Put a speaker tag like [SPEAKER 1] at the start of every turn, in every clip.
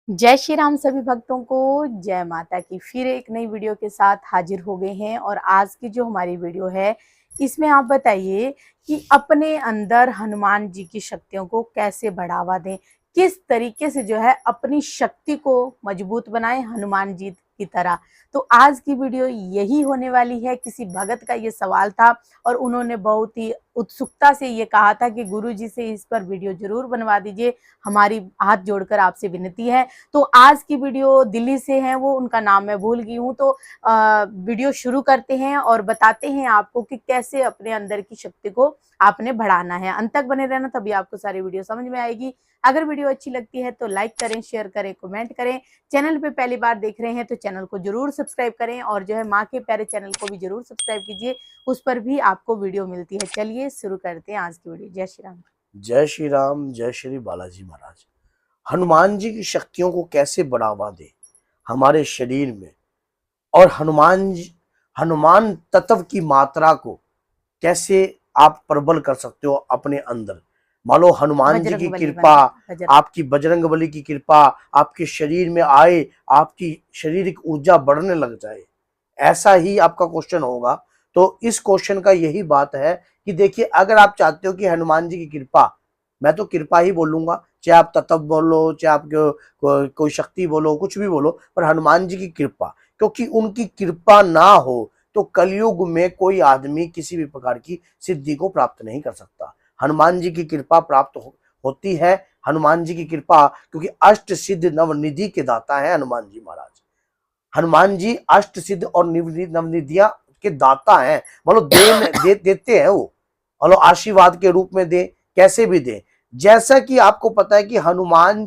[SPEAKER 1] जय श्री राम सभी भक्तों को। जय माता की। फिर एक नई वीडियो के साथ हाजिर हो गए हैं और आज की जो हमारी वीडियो है इसमें आप बताइए कि अपने अंदर हनुमान जी की शक्तियों को कैसे बढ़ावा दें, किस तरीके से जो है अपनी शक्ति को मजबूत बनाएं हनुमान जी की तरह। तो आज की वीडियो यही होने वाली है। किसी भगत का ये सवाल था और उन्होंने बहुत ही उत्सुकता से ये कहा था कि गुरुजी से इस पर वीडियो जरूर बनवा दीजिए, हमारी हाथ जोड़कर आपसे विनती है। तो आज की वीडियो दिल्ली से है, वो उनका नाम मैं भूल गई हूँ। तो वीडियो शुरू करते हैं और बताते हैं आपको कि कैसे अपने अंदर की शक्ति को आपने बढ़ाना है। अंत तक बने रहना, तभी आपको सारी वीडियो समझ में आएगी। अगर वीडियो अच्छी लगती है तो लाइक करें, शेयर करें, कमेंट करें। चैनल पे पहली बार देख रहे हैं तो चैनल को जरूर सब्सक्राइब करें और जो है माँ के प्यारे चैनल को भी जरूर सब्सक्राइब कीजिए, उस पर भी आपको वीडियो मिलती है। चलिए शुरू करते हैं आज की वीडियो। जय श्री राम।
[SPEAKER 2] जय श्री राम, जय श्री बालाजी महाराज। हनुमान जी की शक्तियों को कैसे बढ़ावा दे हमारे शरीर में, और हनुमान तत्व की मात्रा को कैसे आप प्रबल कर सकते हो अपने अंदर। मान लो हनुमान जी की कृपा, आपकी बजरंग बली की कृपा आपके शरीर में आए, आपकी शारीरिक ऊर्जा बढ़ने लग जाए, ऐसा ही आपका क्वेश्चन होगा। तो इस क्वेश्चन का यही बात है कि देखिए, अगर आप चाहते हो कि हनुमान जी की कृपा, मैं तो कृपा ही बोलूंगा, चाहे आप तत्व बोलो, चाहे आप कोई शक्ति बोलो, कुछ भी बोलो, पर हनुमान जी की कृपा, क्योंकि उनकी कृपा ना हो तो कलयुग में कोई आदमी किसी भी प्रकार की सिद्धि को प्राप्त नहीं कर सकता। हनुमान जी की कृपा प्राप्त होती है। हनुमान जी की कृपा, क्योंकि अष्ट सिद्ध नवनिधि के दाता है हनुमान जी महाराज। हनुमान जी अष्ट सिद्ध और नवनिधियां के दाता हैं। मतलब देते हैं वो, मतलब आशीर्वाद के रूप में दे, कैसे भी दे। जैसा कि आपको पता है कि हनुमान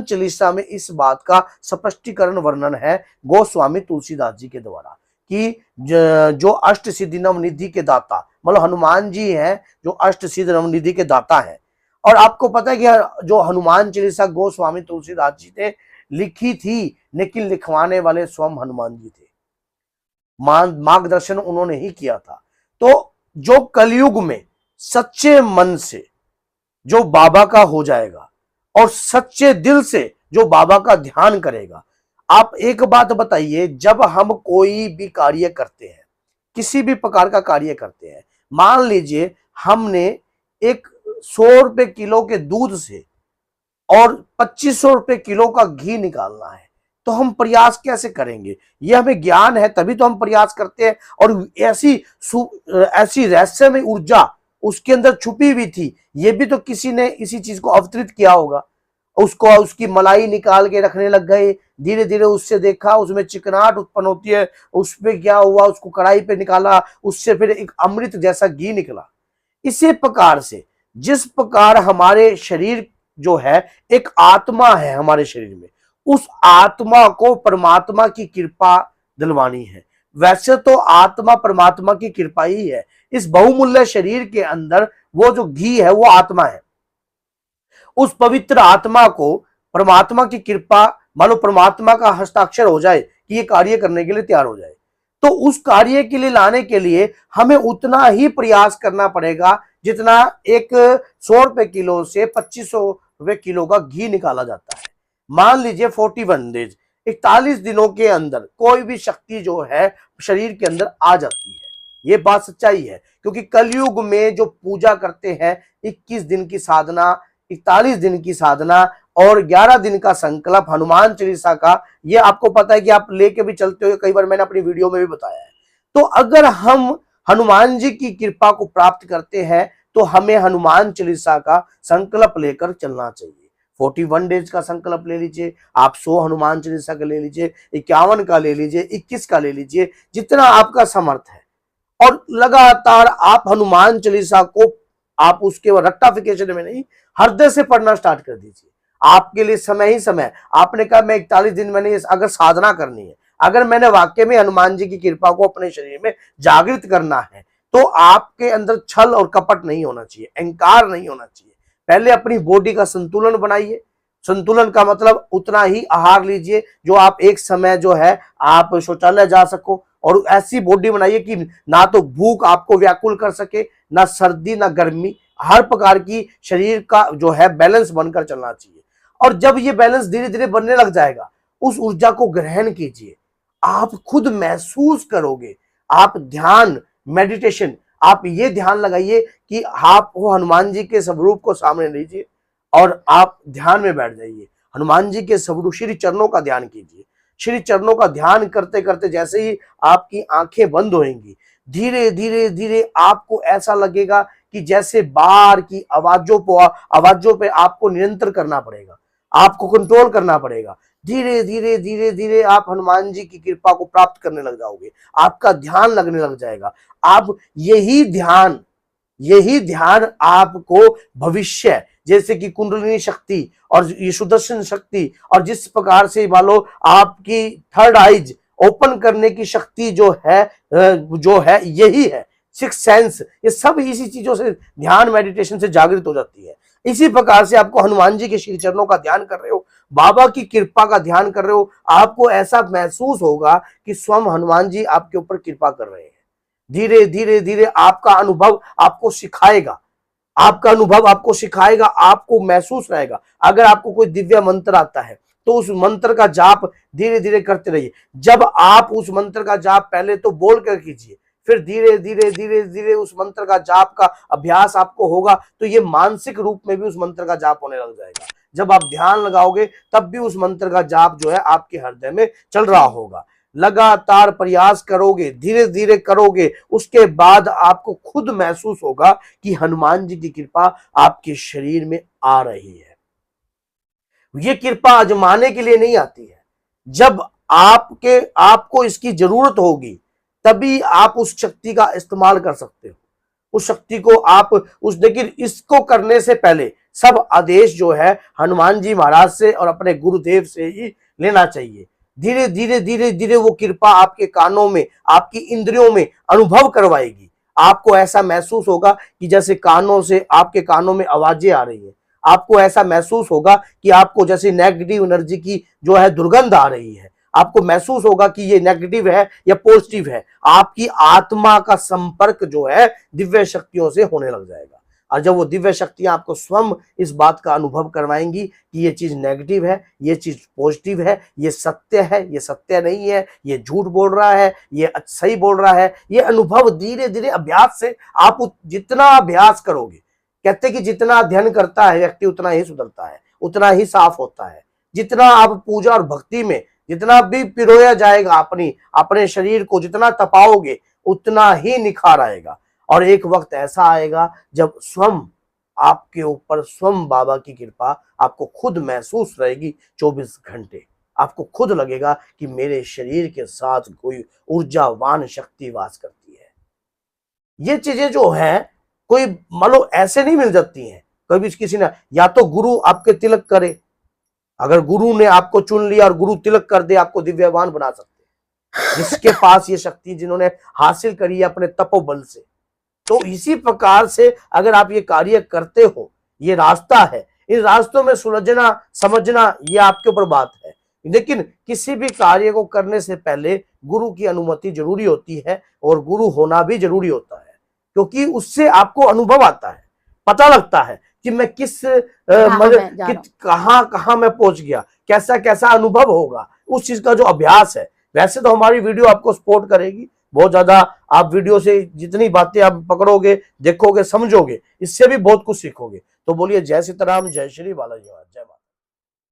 [SPEAKER 2] चालीसा में इस बात का स्पष्टीकरण वर्णन है गोस्वामी तुलसीदास जी के द्वारा कि जो अष्ट सिद्धि नवनिधि के दाता, मतलब हनुमान जी हैं जो अष्ट सिद्ध नवनिधि के दाता हैं। और आपको पता है कि जो हनुमान चालीसा गोस्वामी तुलसीदास जी ने लिखी थी, लेकिन लिखवाने वाले स्वयं हनुमान जी थे, मार्गदर्शन उन्होंने ही किया था। तो जो कलयुग में सच्चे मन से जो बाबा का हो जाएगा और सच्चे दिल से जो बाबा का ध्यान करेगा। आप एक बात बताइए, जब हम कोई भी कार्य करते हैं, किसी भी प्रकार का कार्य करते हैं, मान लीजिए हमने एक 100 रुपए किलो के दूध से और 2500 रुपए किलो का घी निकालना है, तो हम प्रयास कैसे करेंगे? ये हमें ज्ञान है तभी तो हम प्रयास करते हैं। और ऐसी रहस्यमय ऊर्जा उसके अंदर छुपी हुई थी, ये भी तो किसी ने इसी चीज को अवतरित किया होगा। उसको उसकी मलाई निकाल के रखने लग गए, धीरे धीरे उससे देखा, उसमें चिकनाहट उत्पन्न होती है, उसमें क्या हुआ, उसको कढ़ाई पे निकाला, उससे फिर एक अमृत जैसा घी निकला। इसी प्रकार से जिस प्रकार हमारे शरीर जो है, एक आत्मा है हमारे शरीर में, उस आत्मा को परमात्मा की कृपा दिलवानी है। वैसे तो आत्मा परमात्मा की कृपा ही है। इस बहुमूल्य शरीर के अंदर वो जो घी है वो आत्मा है। उस पवित्र आत्मा को परमात्मा की कृपा, मानो परमात्मा का हस्ताक्षर हो जाए कि ये कार्य करने के लिए तैयार हो जाए, तो उस कार्य के लिए लाने के लिए हमें उतना ही प्रयास करना पड़ेगा जितना एक 100 रुपए किलो से 2500 रुपए किलो का घी निकाला जाता है। मान लीजिए 41 डेज, 41 दिनों के अंदर कोई भी शक्ति जो है शरीर के अंदर आ जाती है। ये बात सच्चाई है, क्योंकि कलयुग में जो पूजा करते हैं 21 दिन की साधना, 41 दिन की साधना और 11 दिन का संकल्प हनुमान चालीसा का, ये आपको पता है कि आप लेके भी चलते हो, कई बार मैंने अपनी वीडियो में भी बताया है। तो अगर हम हनुमान जी की कृपा को प्राप्त करते हैं तो हमें हनुमान चालीसा का संकल्प लेकर चलना चाहिए। 41 डेज का संकल्प ले लीजिए आप, 100 हनुमान चालीसा का ले लीजिए, 51 का ले लीजिए, 21 का ले लीजिए, जितना आपका समर्थ है। और लगातार आप हनुमान चालीसा को, आप उसके रेक्टाफिकेशन में नहीं, हृदय से पढ़ना स्टार्ट कर दीजिए। आपके लिए समय ही समय। आपने कहा मैं 41 दिन मैंने अगर साधना करनी है, अगर मैंने वाकई में हनुमान जी की कृपा को अपने शरीर में जागृत करना है, तो आपके अंदर छल और कपट नहीं होना चाहिए, अहंकार नहीं होना चाहिए। पहले अपनी बॉडी का संतुलन बनाइए। संतुलन का मतलब उतना ही आहार लीजिए जो आप एक समय जो है आप शौचालय जा सको, और ऐसी बॉडी बनाइए कि ना तो भूख आपको व्याकुल कर सके, ना सर्दी ना गर्मी, हर प्रकार की शरीर का जो है बैलेंस बनकर चलना चाहिए। और जब ये बैलेंस धीरे धीरे बनने लग जाएगा, उस ऊर्जा को ग्रहण कीजिए, आप खुद महसूस करोगे। आप ध्यान, मेडिटेशन, आप ये ध्यान लगाइए कि आप वो हनुमान जी के स्वरूप को सामने लीजिए और आप ध्यान में बैठ जाइए। हनुमान जी के स्वरूप श्री चरणों का ध्यान कीजिए। श्री चरणों का ध्यान करते करते जैसे ही आपकी आंखें बंद होंगी, धीरे धीरे धीरे आपको ऐसा लगेगा कि जैसे बाहर की आवाजों पे आपको नियंत्रण करना पड़ेगा, आपको कंट्रोल करना पड़ेगा। धीरे धीरे धीरे धीरे आप हनुमान जी की कृपा को प्राप्त करने लग जाओगे, आपका ध्यान लगने लग जाएगा। आप यही ध्यान आपको भविष्य, जैसे कि कुंडलिनी शक्ति और ये सुदर्शन शक्ति, और जिस प्रकार से मान लो आपकी थर्ड आइज ओपन करने की शक्ति जो है यही है सिक्स सेंस, ये सब इसी चीजों से, ध्यान मेडिटेशन से जागृत हो जाती है। इसी प्रकार से आपको हनुमान जी के श्री चरणों का ध्यान कर रहे हो, बाबा की कृपा का ध्यान कर रहे हो, आपको ऐसा महसूस होगा कि स्वयं हनुमान जी आपके ऊपर कृपा कर रहे हैं। धीरे धीरे धीरे आपका अनुभव आपको सिखाएगा, आपको महसूस रहेगा। अगर आपको कोई दिव्य मंत्र आता है तो उस मंत्र का जाप धीरे धीरे करते रहिए। जब आप उस मंत्र का जाप पहले तो बोल कर कीजिए, फिर धीरे धीरे धीरे धीरे उस मंत्र का जाप का अभ्यास आपको होगा तो ये मानसिक रूप में भी उस मंत्र का जाप होने लग जाएगा। जब आप ध्यान लगाओगे तब भी उस मंत्र का जाप जो है आपके हृदय में चल रहा होगा। लगातार प्रयास करोगे, धीरे धीरे करोगे, उसके बाद आपको खुद महसूस होगा कि हनुमान जी की कृपा आपके शरीर में आ रही है। ये कृपा आजमाने के लिए नहीं आती है, जब आपको इसकी जरूरत होगी तभी आप उस शक्ति का इस्तेमाल कर सकते हो। उस शक्ति को आप लेकिन इसको करने से पहले सब आदेश जो है हनुमान जी महाराज से और अपने गुरुदेव से ही लेना चाहिए। धीरे धीरे धीरे धीरे वो कृपा आपके कानों में, आपकी इंद्रियों में अनुभव करवाएगी। आपको ऐसा महसूस होगा कि जैसे आपके कानों में आवाजें आ रही है। आपको ऐसा महसूस होगा कि आपको जैसे नेगेटिव एनर्जी की जो है दुर्गंध आ रही है। आपको महसूस होगा कि ये नेगेटिव है या पॉजिटिव है। आपकी आत्मा का संपर्क जो है दिव्य शक्तियों से होने लग जाएगा। और जब वो दिव्य शक्तियां आपको स्वयं इस बात का अनुभव करवाएंगी कि ये चीज नेगेटिव है, ये चीज पॉजिटिव है, ये सत्य है, ये सत्य नहीं है, ये झूठ बोल रहा है, ये सही बोल रहा है, ये अनुभव धीरे धीरे अभ्यास से आप जितना अभ्यास करोगे, कहते कि जितना अध्ययन करता है व्यक्ति उतना ही सुधरता है, उतना ही साफ होता है। जितना आप पूजा और भक्ति में जितना भी पिरोया जाएगा, अपने शरीर को जितना तपाओगे उतना ही निखार आएगा। और एक वक्त ऐसा आएगा जब स्वयं आपके ऊपर स्वयं बाबा की कृपा आपको खुद महसूस रहेगी 24 घंटे। आपको खुद लगेगा कि मेरे शरीर के साथ कोई ऊर्जावान शक्ति वास करती है। ये चीजें जो है कोई मान लो ऐसे नहीं मिल जाती हैं। कभी किसी ने, या तो गुरु आपके तिलक करे, अगर गुरु ने आपको चुन लिया और गुरु तिलक कर दे, आपको दिव्यवान बना सकते हैं। जिसके पास ये शक्ति जिन्होंने हासिल करी है अपने तपोबल से। तो इसी प्रकार से अगर आप ये कार्य करते हो, ये रास्ता है, इन रास्तों में सुलझना समझना ये आपके ऊपर बात है। लेकिन किसी भी कार्य को करने से पहले गुरु की अनुमति जरूरी होती है और गुरु होना भी जरूरी होता है, क्योंकि उससे आपको अनुभव आता है, पता लगता है कि मैं कहां मैं पहुंच गया, कैसा कैसा अनुभव होगा, उस चीज का जो अभ्यास है। वैसे तो हमारी वीडियो आपको सपोर्ट करेगी बहुत ज्यादा। आप वीडियो से जितनी बातें आप पकड़ोगे, देखोगे, समझोगे, इससे भी बहुत कुछ सीखोगे। तो बोलिए जय सीताराम, जय श्री बालाजी, जय माता।